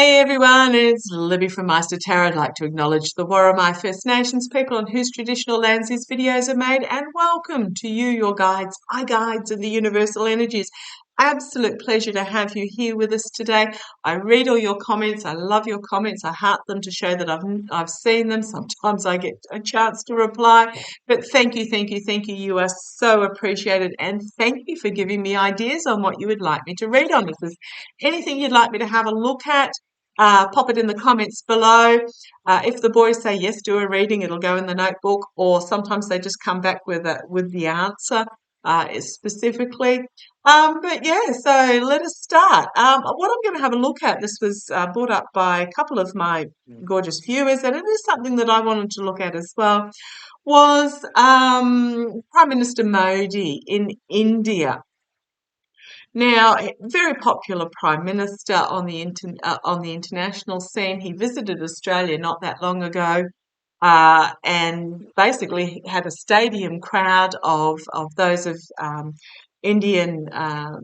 Hey everyone, it's Libby from Meister Tarot. I'd like to acknowledge the Worimi First Nations people on whose traditional lands these videos are made, and welcome to you, your guides, my guides of the universal energies. Absolute pleasure to have you here with us today. I read all your comments. I love your comments. I heart them to show that I've seen them. Sometimes I get a chance to reply, but thank you, thank you, thank you. You are so appreciated, and thank you for giving me ideas on what you would like me to read on. If there's anything you'd like me to have a look at, pop it in the comments below. If the boys say yes, do a reading, it'll go in the notebook, or sometimes they just come back with the answer specifically. But yeah, so let us start. What I'm going to have a look at, this was brought up by a couple of my gorgeous viewers, and it is something that I wanted to look at as well, was Prime Minister Modi in India. Now, very popular Prime Minister on the international scene. He visited Australia not that long ago, and basically had a stadium crowd of those of Indian uh,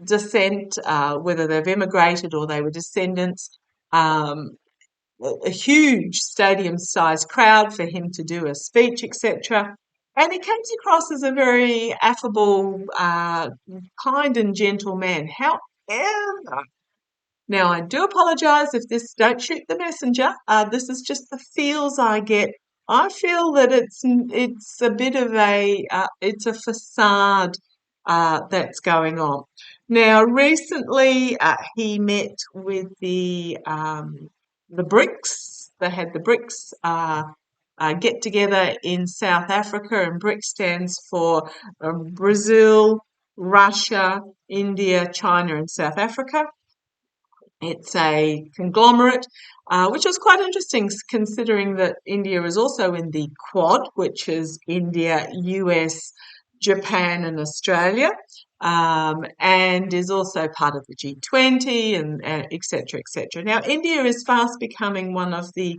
descent, whether they've immigrated or they were descendants. Um, a huge stadium-sized crowd for him to do a speech, etc. And he comes across as a very affable, kind and gentle man. However, now I do apologise if this, don't shoot the messenger. This is just the feels I get. I feel that it's a bit of it's a facade that's going on. Now, recently he met with the BRICS. They had the BRICS get together in South Africa, and BRICS stands for Brazil, Russia, India, China, and South Africa. It's a conglomerate, which is quite interesting considering that India is also in the Quad, which is India, US, Japan, and Australia, and is also part of the G20 and et cetera, et cetera. Now, India is fast becoming one of the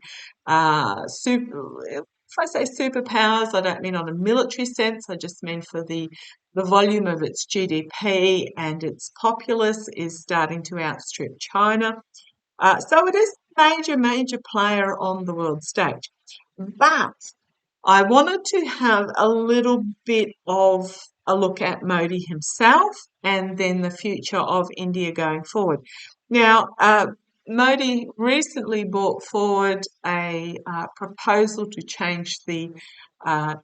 if I say superpowers, I don't mean on a military sense, I just mean for the volume of its GDP and its populace is starting to outstrip China. So it is a major player on the world stage. But I wanted to have a little bit of a look at Modi himself and then the future of India going forward. Now, Modi recently brought forward a proposal to change the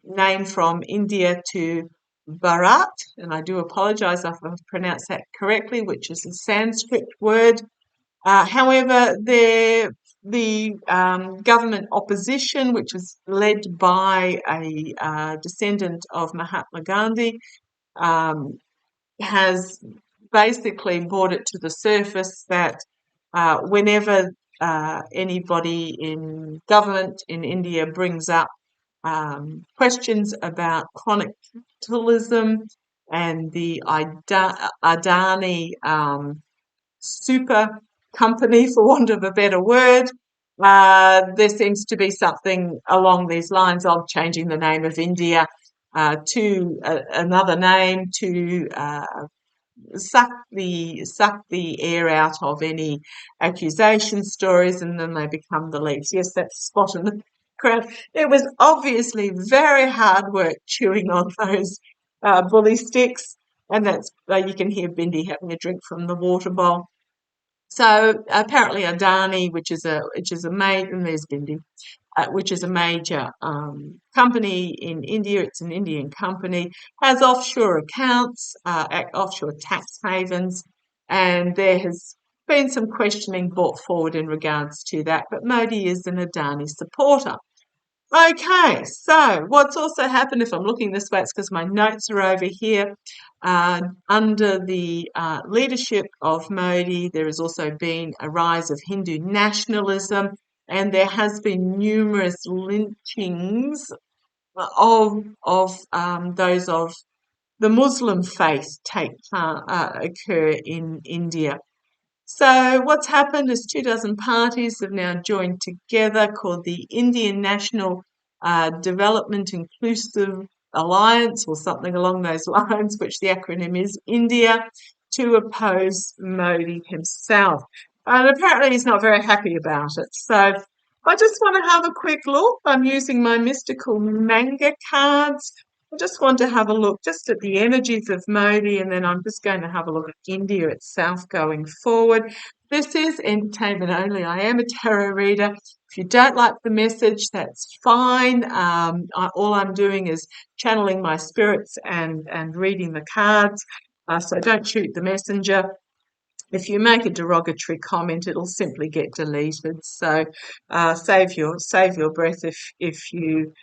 name from India to Bharat, and I do apologise if I've pronounced that correctly, which is a Sanskrit word. However, the government opposition, which is led by a descendant of Mahatma Gandhi, has basically brought it to the surface that whenever anybody in government in India brings up questions about chronic capitalism and the Adani super company, for want of a better word, there seems to be something along these lines of changing the name of India to another name to suck the air out of any accusation stories, and then they become the leaves. Yes, that's spot in the crowd. It was obviously very hard work chewing on those bully sticks, and that's you can hear Bindi having a drink from the water bowl. So apparently Adani, which is a major, and there's Bindi, which is a major company in India. It's an Indian company, has offshore accounts, offshore tax havens, and there has been some questioning brought forward in regards to that. But Modi is an Adani supporter. Okay, so what's also happened, if I'm looking this way, it's because my notes are over here. Under the leadership of Modi, there has also been a rise of Hindu nationalism, and there has been numerous lynchings of those of the Muslim faith occur in India. So what's happened is 24 parties have now joined together called the Indian National Development Inclusive Alliance or something along those lines, which the acronym is India, to oppose Modi himself. And apparently he's not very happy about it. So I just want to have a quick look. I'm using my mystical manga cards. I just want to have a look just at the energies of Modi, and then I'm just going to have a look at India itself going forward. This is entertainment only. I am a tarot reader. If you don't like the message, that's fine. All I'm doing is channeling my spirits and reading the cards. So don't shoot the messenger. If you make a derogatory comment, it'll simply get deleted. So save your breath if you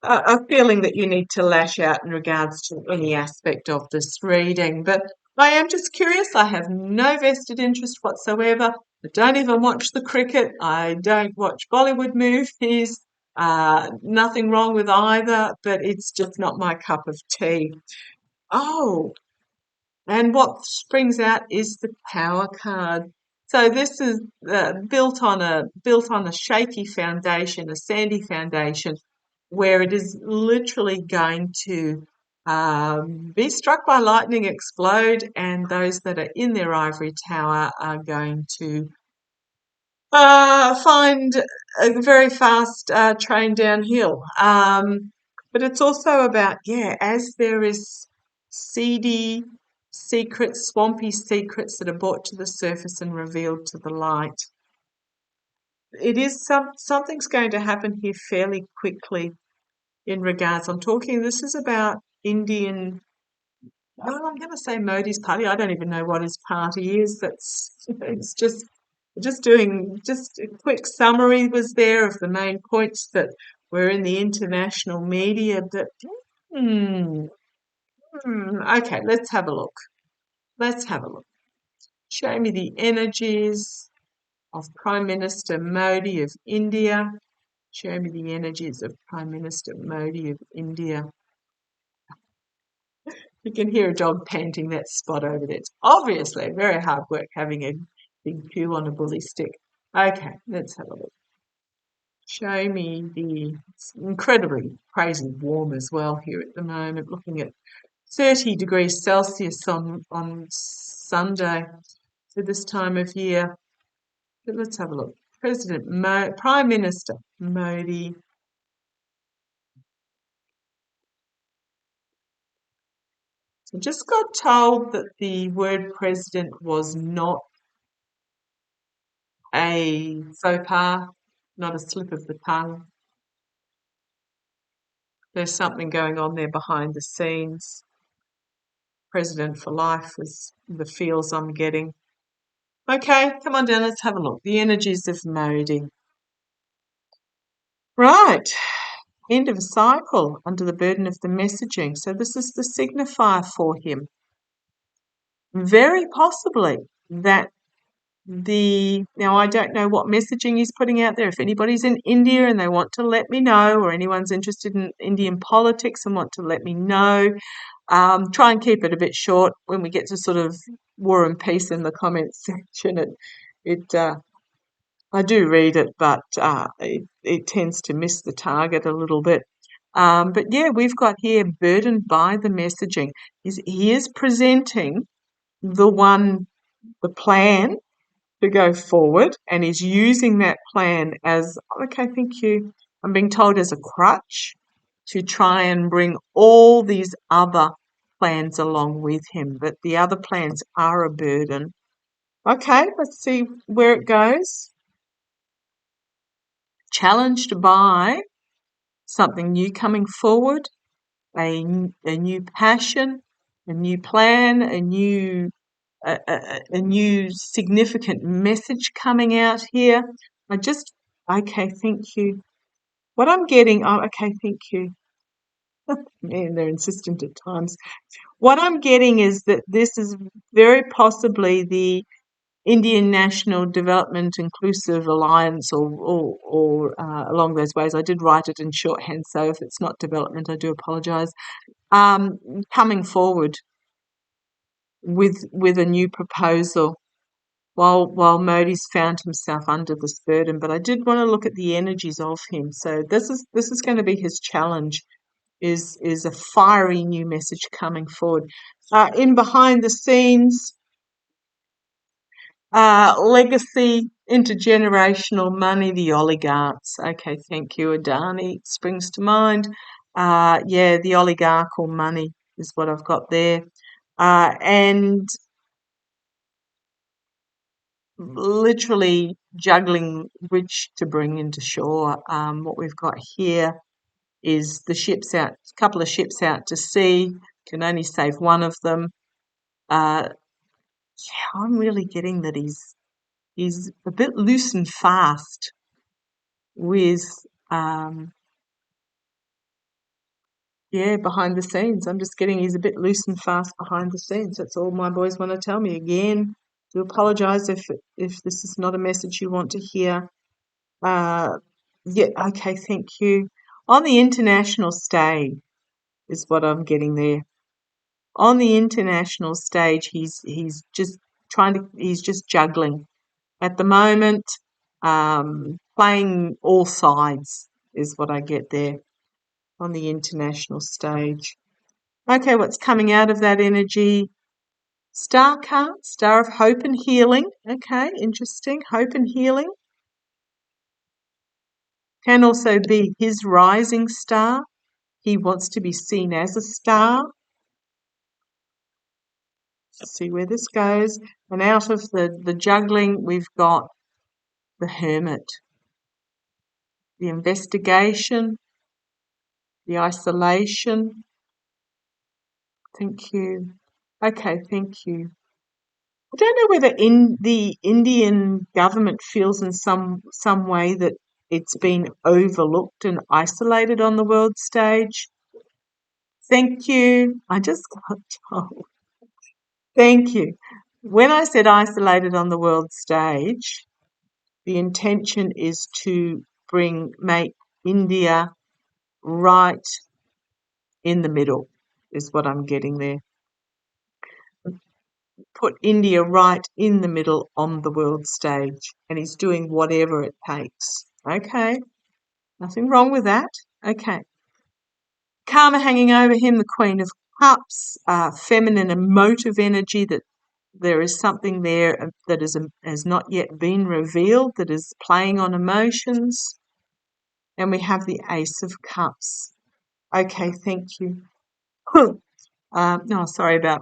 are feeling that you need to lash out in regards to any aspect of this reading. But I am just curious. I have no vested interest whatsoever. I don't even watch the cricket. I don't watch Bollywood movies. Nothing wrong with either, but it's just not my cup of tea. Oh, and what springs out is the power card. So this is built on a shaky foundation, a sandy foundation, where it is literally going to be struck by lightning, explode, and those that are in their ivory tower are going to find a very fast train downhill. But it's also about, yeah, as there is seedy secrets, swampy secrets that are brought to the surface and revealed to the light. It is something's going to happen here fairly quickly in regards. This is about Indian. Well, I'm going to say Modi's party. I don't even know what his party is. It's just doing just a quick summary was there of the main points that were in the international media. But okay, let's have a look. Let's have a look. Show me the energies of Prime Minister Modi of India. Show me the energies of Prime Minister Modi of India. You can hear a dog panting that spot over there. It's obviously very hard work having a big poo on a bully stick. Okay, let's have a look. Show me it's incredibly crazy warm as well here at the moment, looking at 30 degrees Celsius on Sunday for this time of year. But let's have a look. Prime Minister Modi. I just got told that the word president was not a faux pas, not a slip of the tongue. There's something going on there behind the scenes. President for life is the feels I'm getting. Okay, come on down, let's have a look. The energies of Modi. Right, end of a cycle under the burden of the messaging. So this is the signifier for him. Very possibly that now I don't know what messaging he's putting out there. If anybody's in India and they want to let me know, or anyone's interested in Indian politics and want to let me know, try and keep it a bit short. When we get to sort of war and peace in the comments section, I do read it, but it tends to miss the target a little bit. But yeah, we've got here burdened by the messaging. He is presenting the plan to go forward, and he's using that plan as, okay, thank you, I'm being told, as a crutch to try and bring all these other plans along with him. But the other plans are a burden. Okay, let's see where it goes. Challenged by something new coming forward, a new passion, a new plan, a new significant message coming out here. Okay, thank you. What I'm getting, okay, thank you. Man, they're insistent at times. What I'm getting is that this is very possibly the Indian National Development Inclusive Alliance or along those ways. I did write it in shorthand, so if it's not development, I do apologise. Coming forward with a new proposal while Modi's found himself under this burden. But I did want to look at the energies of him. So this is going to be his challenge, is a fiery new message coming forward. In behind the scenes, Legacy, intergenerational money, the oligarchs. Okay, thank you, Adani. Springs to mind. Yeah, the oligarchical money is what I've got there. And literally juggling which to bring into shore. What we've got here is the ships out, a couple of ships out to sea, can only save one of them. Yeah, I'm really getting that he's a bit loose and fast with yeah, behind the scenes. I'm just getting he's a bit loose and fast behind the scenes. That's all my boys want to tell me. Again, do apologise if this is not a message you want to hear. Yeah, okay, thank you. On the international stage is what I'm getting there. On the international stage, he's just he's just juggling at the moment, playing all sides is what I get there on the international stage. Okay, what's coming out of that energy? Star card, Star of Hope and Healing. Okay, interesting. Hope and healing. Can also be his rising star. He wants to be seen as a star. Let's see where this goes. And out of the juggling, we've got the Hermit, the investigation, the isolation. Thank you. Okay, thank you. I don't know whether in the Indian government feels in some way that it's been overlooked and isolated on the world stage. Thank you. I just got told. Thank you. When I said isolated on the world stage, the intention is to make India right in the middle, is what I'm getting there. Put India right in the middle on the world stage, and he's doing whatever it takes. Okay, nothing wrong with that. Okay. Karma hanging over him, the Queen of Cups, feminine emotive energy, that there is something there that has not yet been revealed, that is playing on emotions. And we have the Ace of Cups. Okay, thank you. No, sorry about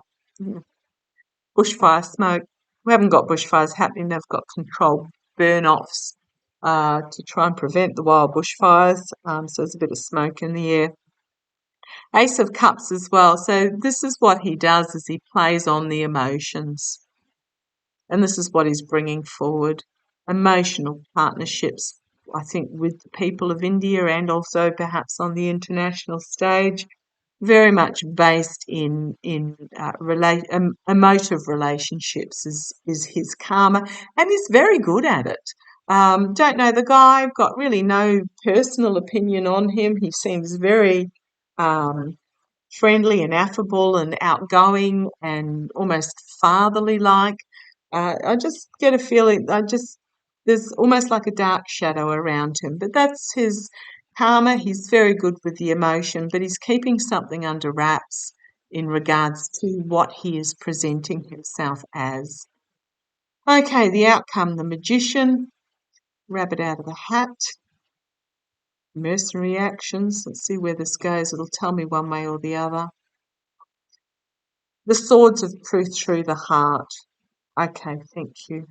bushfire smoke. We haven't got bushfires happening. They've got controlled burn-offs to try and prevent the wild bushfires. So there's a bit of smoke in the air. Ace of Cups as well. So this is what he does, is he plays on the emotions. And this is what he's bringing forward. Emotional partnerships, I think, with the people of India and also perhaps on the international stage, very much based in emotive relationships is his karma, and he's very good at it. Don't know the guy, I've got really no personal opinion on him. He seems very friendly and affable and outgoing and almost fatherly like. I just get a feeling, there's almost like a dark shadow around him, but that's his karma. He's very good with the emotion, but he's keeping something under wraps in regards to what he is presenting himself as. Okay, the outcome, the Magician, rabbit out of the hat, mercenary actions. Let's see where this goes. It'll tell me one way or the other. The Swords of Truth through the heart. Okay, thank you.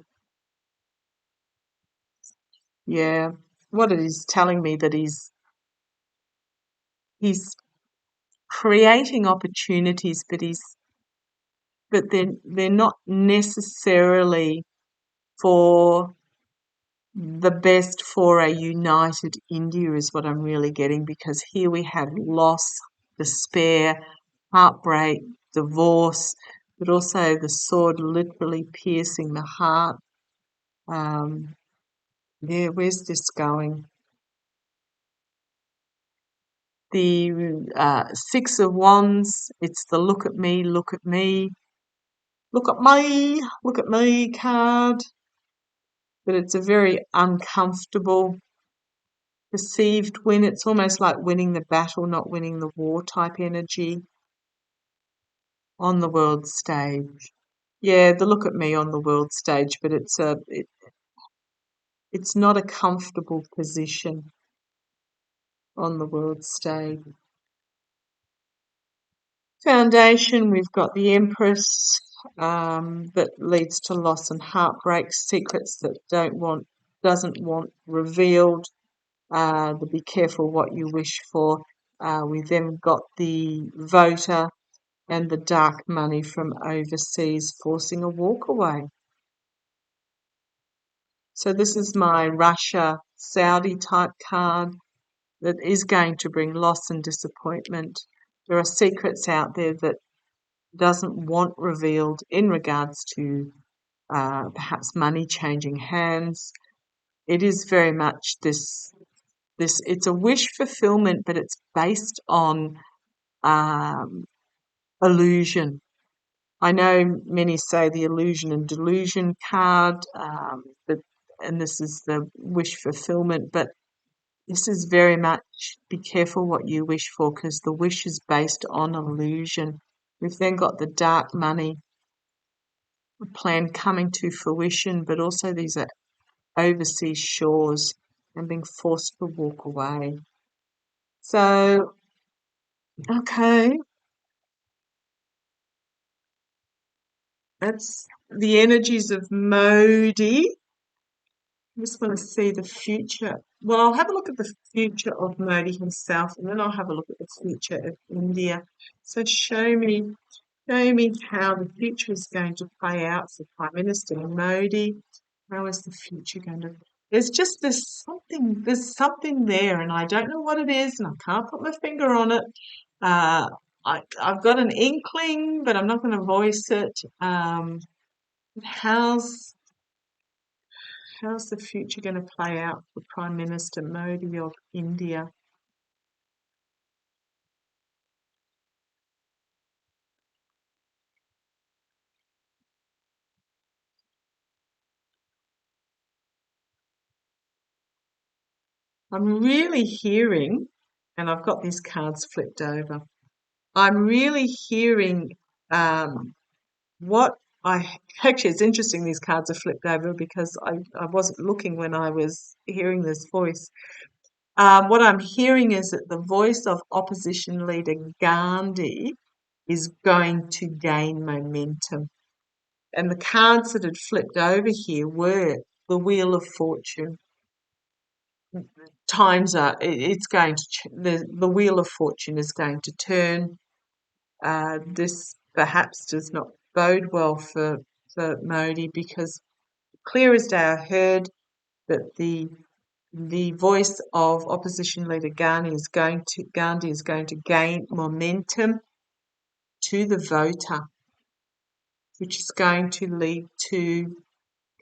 Yeah, what it is telling me that he's creating opportunities, but they're not necessarily for the best for a united India, is what I'm really getting, because here we have loss, despair, heartbreak, divorce, but also the sword literally piercing the heart. Yeah, where's this going? The Six of Wands, it's the look at me, look at me, look at me card. But it's a very uncomfortable perceived win. It's almost like winning the battle, not winning the war type energy on the world stage. Yeah, the look at me on the world stage, but it's not a comfortable position on the world stage. Foundation, we've got the Empress, that leads to loss and heartbreak, secrets that doesn't want revealed. The be careful what you wish for. We then got the Voter and the dark money from overseas, forcing a walkaway. So this is my Russia Saudi type card that is going to bring loss and disappointment. There are secrets out there that doesn't want revealed in regards to perhaps money changing hands. It is very much this. It's a wish fulfillment, but it's based on um, illusion. I know many say the illusion and delusion card, and this is the wish fulfillment, but this is very much be careful what you wish for because the wish is based on illusion. We've then got the dark money, a plan coming to fruition, but also these are overseas shores and being forced to walk away. So, okay, that's the energies of Modi. I just want to see the future. Well, I'll have a look at the future of Modi himself, and then I'll have a look at the future of India. So show me how the future is going to play out for Prime Minister Modi. How is the future going to? There's something there, and I don't know what it is, and I can't put my finger on it. Uh, I've got an inkling, but I'm not going to voice it. How's how's the future going to play out for Prime Minister Modi of India? I'm really hearing, and I've got these cards flipped over. I'm really hearing what I actually, it's interesting these cards are flipped over because I wasn't looking when I was hearing this voice. What I'm hearing is that the voice of opposition leader Gandhi is going to gain momentum. And the cards that had flipped over here were the Wheel of Fortune. It's going to, the Wheel of Fortune is going to turn. This perhaps does not bode well for Modi because clear as day I heard that the voice of opposition leader Gandhi is going to gain momentum to the voter, which is going to lead to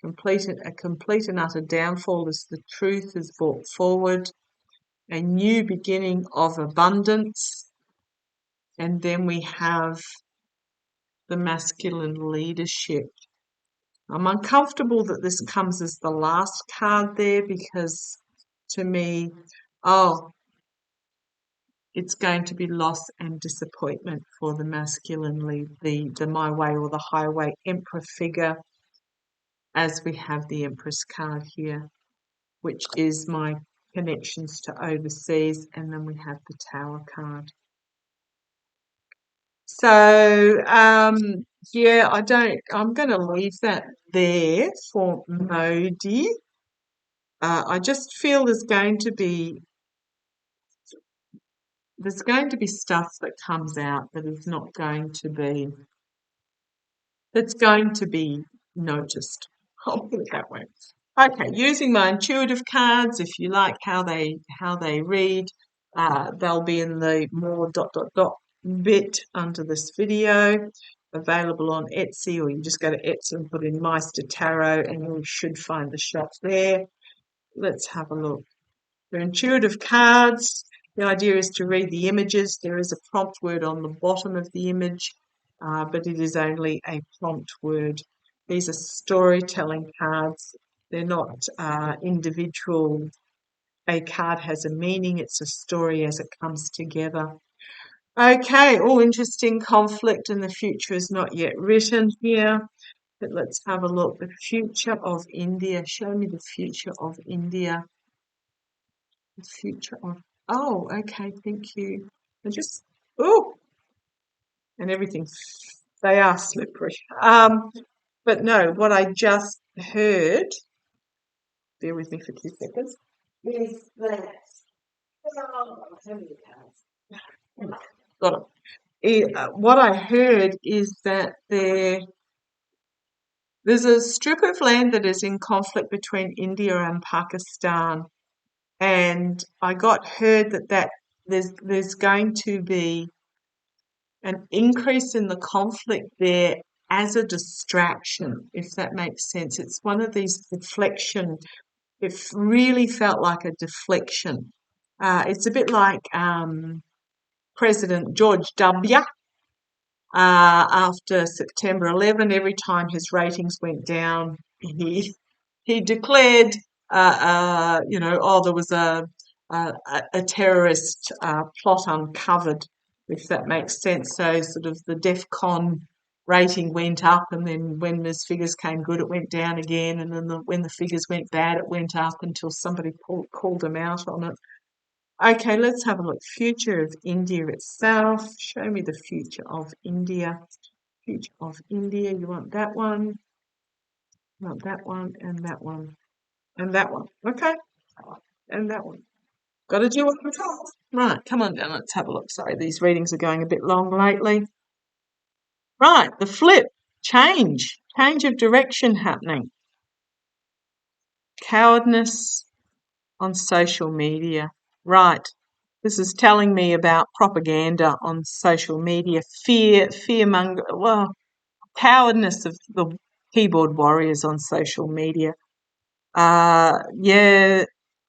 a complete and utter downfall as the truth is brought forward, a new beginning of abundance, and then we have the masculine leadership. I'm uncomfortable that this comes as the last card there because to me, oh, it's going to be loss and disappointment for the masculine lead, the my way or the highway emperor figure, as we have the Empress card here, which is my connections to overseas, and then we have the Tower card. So, yeah, I'm going to leave that there for Modi. I just feel there's going to be stuff that comes out that is not going to be that's going to be noticed. I'll put it that way. Okay, using my intuitive cards, if you like how they read, they'll be in the more bit under this video, available on Etsy, or you just go to Etsy and put in Meister Tarot, and you should find the shop there. Let's have a look. They're intuitive cards. The idea is to read the images. There is a prompt word on the bottom of the image, but it is only a prompt word. These are storytelling cards. They're not individual. A card has a meaning. It's a story as it comes together. Okay, all interesting conflict and the future is not yet written here. But let's have a look. The future of India. Show me the future of India. The future of... Oh, okay, thank you. I just... Oh! And everything. They are slippery. But no, what I just heard, bear with me for 2 seconds, is that... Oh, how many cards? Got it. What I heard is that there's a strip of land that is in conflict between India and Pakistan, and I got heard that there's going to be an increase in the conflict there as a distraction, if that makes sense. It's one of these deflection. It really felt like a deflection. It's a bit like President George W. After September 11, every time his ratings went down, he declared, oh, there was a terrorist plot uncovered, if that makes sense. So sort of the DEFCON rating went up, and then when his figures came good, it went down again, and then when the figures went bad, it went up until somebody called him out on it. Okay, let's have a look. Future of India itself. Show me the future of India. Future of India. You want that one? You want that one and that one and that one. Okay. And that one. Got to do what we're told. Right, come on down. Let's have a look. Sorry, these readings are going a bit long lately. Right, the flip. Change. Change of direction happening. Cowardness on social media. Right. This is telling me about propaganda on social media, fearmonger, well, cowardness of the keyboard warriors on social media. Yeah,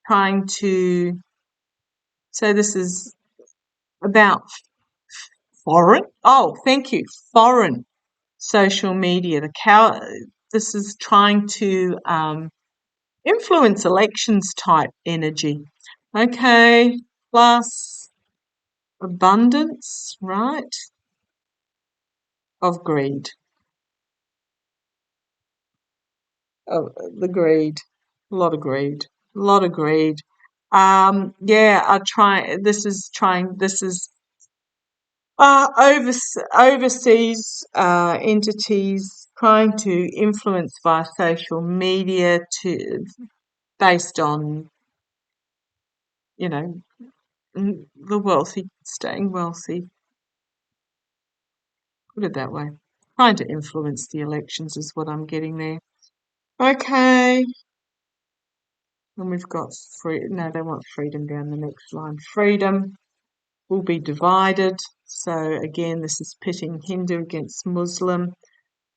trying to. So this is about foreign. Oh, thank you, foreign social media. This is trying to influence elections type energy. Okay, plus abundance, right? Of greed. Oh, the greed. A lot of greed. A lot of greed. Yeah, this is overseas entities trying to influence via social media based on, the wealthy staying wealthy. Put it that way. Trying to influence the elections is what I'm getting there. Okay. And we've got no, they want freedom down the next line. Freedom will be divided. So again, this is pitting Hindu against Muslim.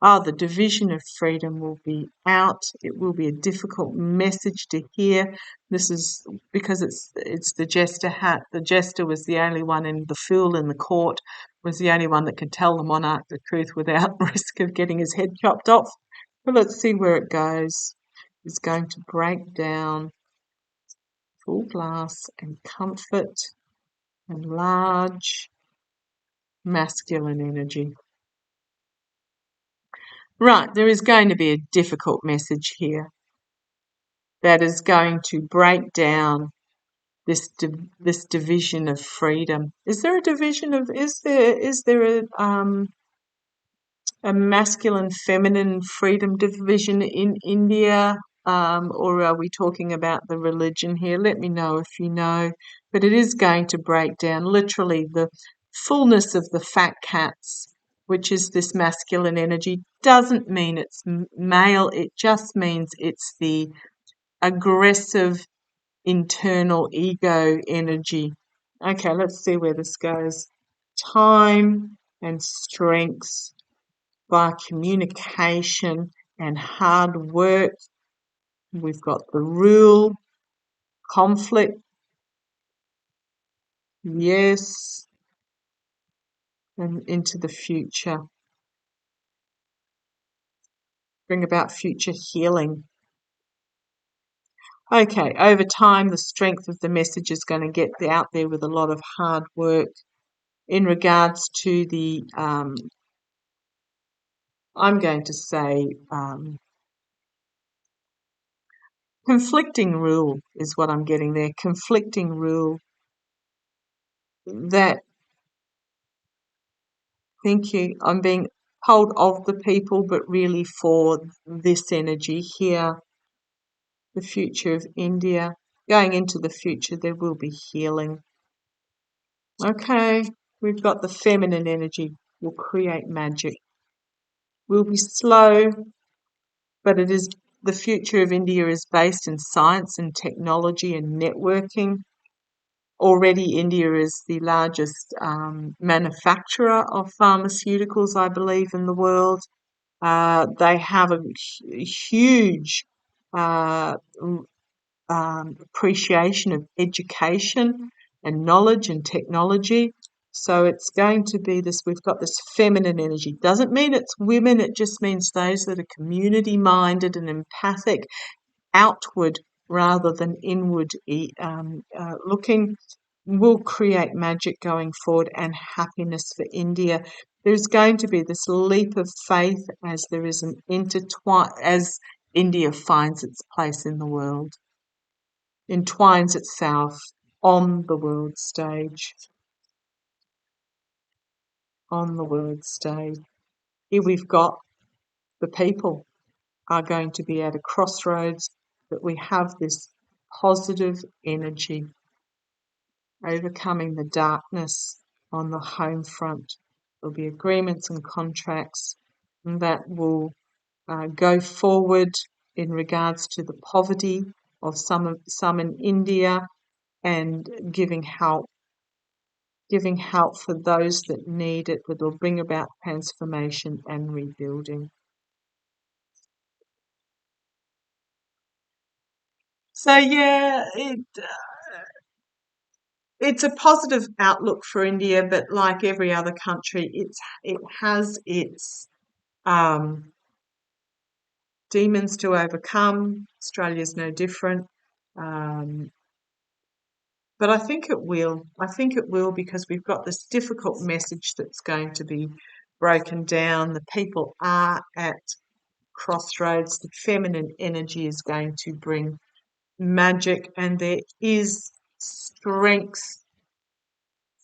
The division of freedom will be out. It will be a difficult message to hear. This is because it's the jester hat. The jester was the only one, and the fool in the court was the only one that could tell the monarch the truth without risk of getting his head chopped off. But let's see where it goes. It's going to break down full glass and comfort and large masculine energy. Right, there is going to be a difficult message here that is going to break down this division of freedom. Is there a division of? Is there a masculine feminine freedom division in India? Or are we talking about the religion here? Let me know if you know. But it is going to break down literally the fullness of the fat cats, which is this masculine energy. Doesn't mean it's male. It just means it's the aggressive internal ego energy. Okay, let's see where this goes. Time and strengths by communication and hard work. We've got the rule, conflict, yes, and into the future. Bring about future healing. Okay, over time, the strength of the message is going to get out there with a lot of hard work in regards to the I'm going to say conflicting rule is what I'm getting there. Conflicting rule that, thank you, I'm being told of the people, but really for this energy here, the future of India. Going into the future, there will be healing. Okay, we've got the feminine energy. Will create magic. We'll be slow, but it is the future of India is based in science and technology and networking. Already, India is the largest manufacturer of pharmaceuticals, I believe, in the world. They have a huge uh, appreciation of education and knowledge and technology. So it's going to be this, we've got this feminine energy. Doesn't mean it's women, it just means those that are community minded and empathic, outward rather than inward looking, will create magic going forward and happiness for India. There's going to be this leap of faith as there is an as India finds its place in the world, entwines itself on the world stage. On the world stage. Here we've got the people are going to be at a crossroads, but we have this positive energy overcoming the darkness on the home front. There'll be agreements and contracts that will go forward in regards to the poverty of some in India, and giving help for those that need it, that will bring about transformation and rebuilding. So yeah, it's a positive outlook for India, but like every other country, it has its demons to overcome. Australia's no different. Um, but I think it will. I think it will, because we've got this difficult message that's going to be broken down. The people are at crossroads. The feminine energy is going to bring magic, and there is strength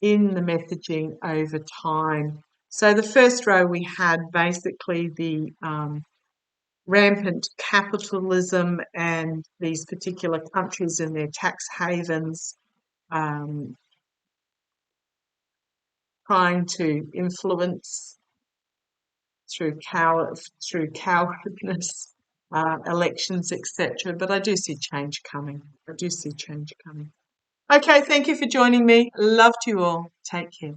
in the messaging over time. So the first row we had basically the rampant capitalism and these particular countries and their tax havens trying to influence through cowardness, elections, etc. But I do see change coming. I do see change coming. Okay, thank you for joining me. Love to you all. Take care.